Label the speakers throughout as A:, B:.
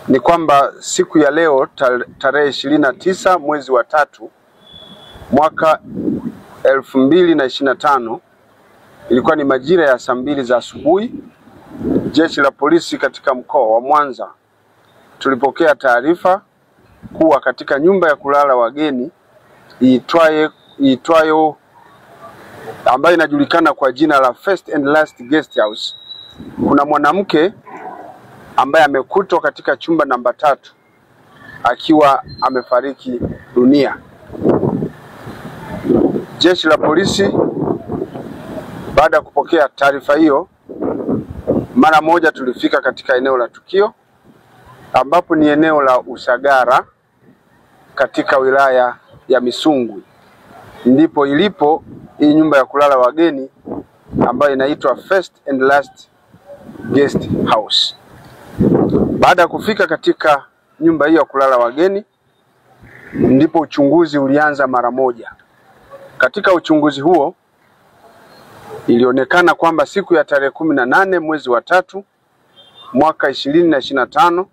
A: ni kwamba siku ya leo tarehe 29 mwezi wa 3 mwaka 2025 ilikuwa ni majira ya saa 2 za asubuhi, jeshi la polisi katika mkoa wa Mwanza tulipokea taarifa kuwa katika nyumba ya kulala wageni iitwayo ambayo inajulikana kwa jina la First and Last Guest House, kuna mwanamke ambaye amekutwa katika chumba namba 3 akiwa amefariki dunia. Jeshi la polisi baada ya kupokea taarifa hiyo, mara moja tulifika katika eneo la tukio, ambapo ni eneo la Usagara katika wilaya ya Misungwi. Ndipo ilipo hii nyumba ya kulala wageni ambayo inaitwa First and Last Guest House. Baada ya kufika katika nyumba hiyo ya kulala wageni, ndipo uchunguzi ulianza mara moja. Katika uchunguzi huo ilionekana kwamba siku ya tarehe 18 mwezi wa 3 mwaka 2025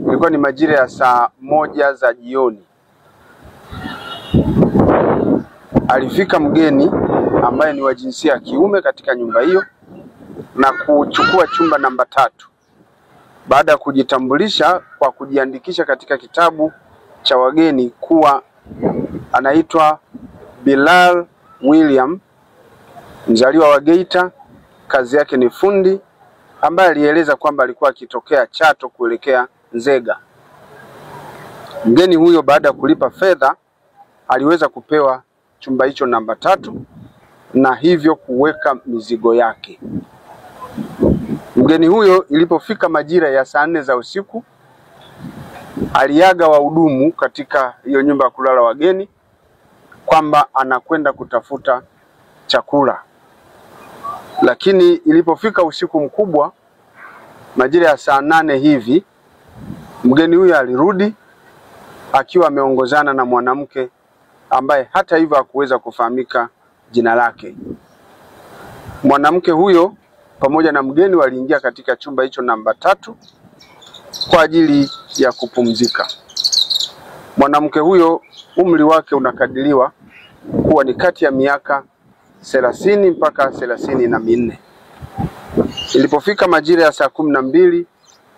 A: ilikuwa ni majira ya saa 1 za jioni, alifika mgeni ambaye ni wa jinsia ya kiume katika nyumba hiyo na kuchukua chumba namba 3 baada ya kujitambulisha kwa kujiandikisha katika kitabu cha wageni kuwa anaitwa Bilal William, mzaliwa wa Geita, kazi yake ni fundi, ambaye alieleza kwamba alikuwa akitokea Chato kuelekea Nzega. Mgeni huyo baada ya kulipa fedha aliweza kupewa chumba hicho namba 3 na hivyo kuweka mizigo yake. Mgeni huyo ilipofika majira ya saa 4 za usiku aliaga wahudumu katika hiyo nyumba ya kulala wageni kwamba anakwenda kutafuta chakula. Lakini ilipofika usiku mkubwa majira ya saa 8 hivi, mgeni huyo alirudi akiwa ameongozana na mwanamke ambaye hata hivyo hakuweza kufahamika jina lake. Mwanamke huyo pamoja na mgeni waliingia katika chumba hicho namba 3 kwa ajili ya kupumzika. Mwanamke huyo umri wake unakadiriwa kuwa ni kati ya miaka 30 mpaka 34. Ilipofika majira ya saa 12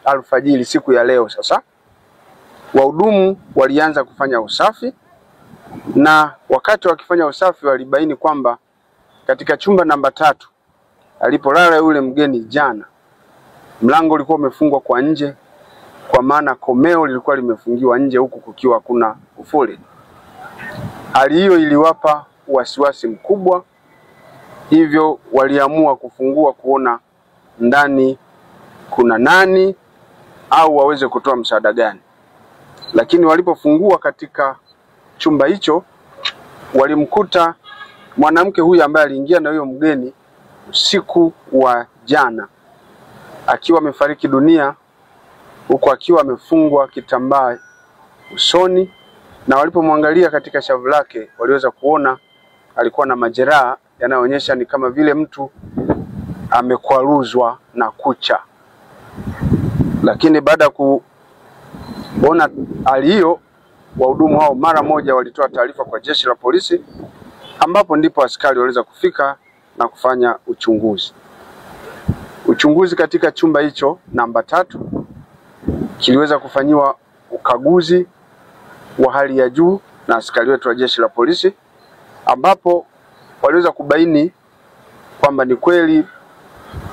A: alfajiri siku ya leo sasa, wahudumu walianza kufanya usafi, na wakati wakifanya usafi walibaini kwamba katika chumba namba 3 alipolala yule mgeni jana, mlango ulikuwa umefungwa kwa nje, kwa maana komeo lilikuwa limefungiwa nje huku kukiwa hakuna kufuli. Hali hiyo iliwapa wasiwasi mkubwa, hivyo waliamua kufungua kuona ndani kuna nani au waweze kutoa msaada gani. Lakini walipofungua katika chumba hicho walimkuta mwanamke huyu ambaye aliingia na huyo mgeni usiku wa jana akiwa amefariki dunia, huku akiwa amefungwa kitambaa usoni, na walipomwangalia katika shavu lake waliweza kuona alikuwa na majeraha yanayoonyesha ni kama vile mtu amekwaruzwa na kucha. Lakini baada ya kuona hali hiyo, wahudumu hao mara moja walitoa taarifa kwa jeshi la polisi, ambapo ndipo askari waliweza kufika na kufanya uchunguzi. Uchunguzi katika chumba hicho namba 3 kiliweza kufanyiwa ukaguzi wa hali ya juu na askari wetu wa jeshi la polisi, ambapo waliweza kubaini kwamba ni kweli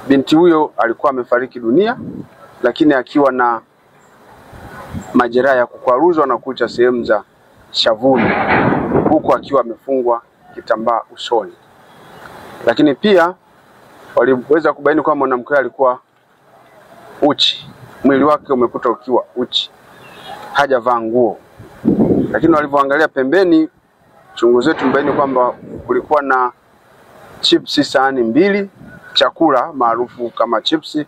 A: binti huyo alikuwa amefariki dunia, lakini akiwa na majeraha ya kukwaruzwa na kucha sehemu za shavuni, huku akiwa amefungwa kitambaa usoni. Lakini pia waliweza kubaini kwamba mwanamke alikuwa uchi, mwili wake umekuta ukiwa uchi, hajavaa nguo. Lakini walivyoangalia pembeni, uchunguzi wetu mbaini kwamba kulikuwa na chipsi sahani 2, chakula maarufu kama chipsi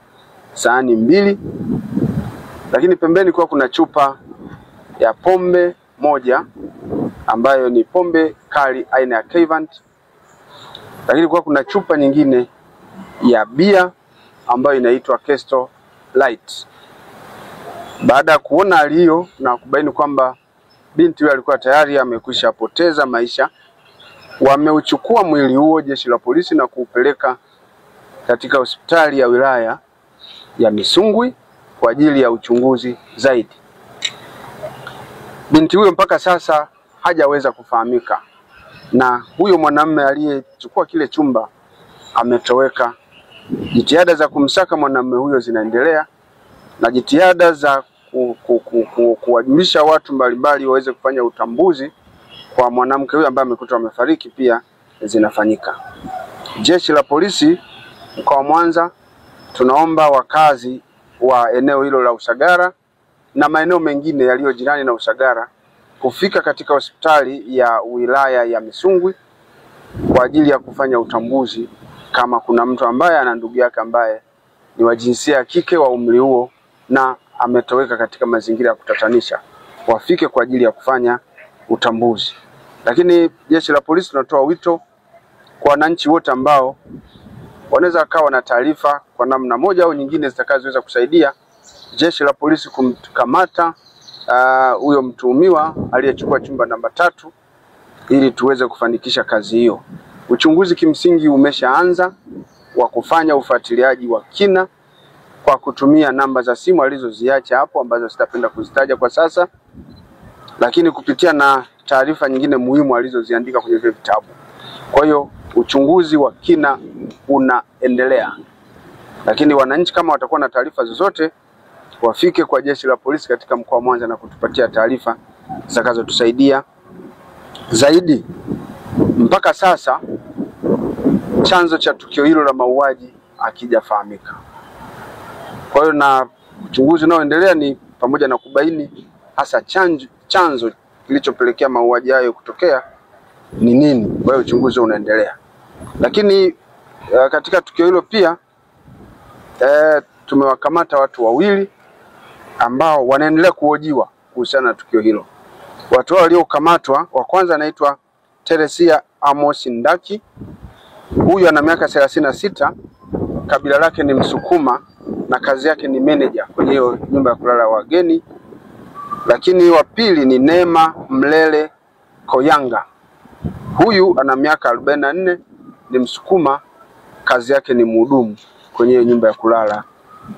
A: sahani 2. Lakini pembeni kwa kuna chupa ya pombe moja ambayo ni pombe kali aina ya Kevant. Lakini kwa kuna chupa nyingine ya bia ambayo inaitwa Kesto Light. Baada ya kuona hali hiyo na kubaini kwamba binti huyo alikuwa tayari amekwisha poteza maisha, wameuchukua mwili huo jeshi la polisi na kuupeleka katika hospitali ya wilaya ya Misungwi kwa ajili ya uchunguzi zaidi. Binti huyo mpaka sasa hajaweza kufahamika, na huyo mwanamume aliyechukua kile chumba ametoweka. Jitihada za kumsaka mwanamume huyo zinaendelea, na jitihada za kuwajulisha watu mbalimbali waweze kufanya utambuzi kwa mwanamke huyo ambaye amekutwa amefariki pia zinafanyika. Jeshi la polisi mkoa wa Mwanza tunaomba wakazi wa eneo hilo la Usagara na maeneo mengine yaliyo jirani na Usagara kufika katika hospitali ya wilaya ya Misungwi kwa ajili ya kufanya utambuzi kama kuna mtu ambaye ana ndugu yake ambaye ni wa jinsia ya kike wa umri huo na ametoweka katika mazingira ya kutatanisha, wafike kwa ajili ya kufanya utambuzi. Lakini jeshi la polisi tunatoa wito kwa wananchi wote ambao wanaweza kawa na taarifa kwa namna moja au nyingine zitakazoweza kusaidia jeshi la polisi kumkamata huyo mtuhumiwa aliyechukua chumba namba 3 ili tuweze kufanikisha kazi hiyo. Uchunguzi kimsingi umeshaanza wa kufanya ufuatiliaji wa kina kwa kutumia namba za simu alizoziacha hapo ambazo sitapenda kuzitaja kwa sasa, lakini kupitia na taarifa nyingine muhimu alizoziandika kwenye vitabu. Kwa hiyo uchunguzi wa kina unaendelea. Lakini wananchi kama watakuwa na taarifa zozote wafike kwa jeshi la polisi katika mkoa wa Mwanza na kutupatia taarifa zitakazotusaidia zaidi. Mpaka sasa chanzo cha tukio hilo la mauaji hakijafahamika. Kwa hiyo na uchunguzi unaoendelea ni pamoja na kubaini hasa chanzo kilichopelekea mauaji hayo kutokea ni nini. Kwa hiyo uchunguzi unaendelea. Lakini katika tukio hilo pia tumewakamata watu wawili ambao wanaendelea kuhojiwa kuhusiana na tukio hilo. Watu hao waliokamatwa, wa kwanza anaitwa Teresia Amos Ndaki. Huyu ana miaka 36, kabila lake ni Msukuma na kazi yake ni manager kwenye hiyo nyumba ya kulala wageni. Lakini wa pili ni Neema Mlele Koyanga. Huyu ana miaka 44, ni Msukuma, kazi yake ni mhudumu kwenye hiyo nyumba ya kulala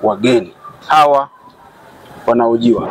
A: wageni. Hawa wanahojiwa.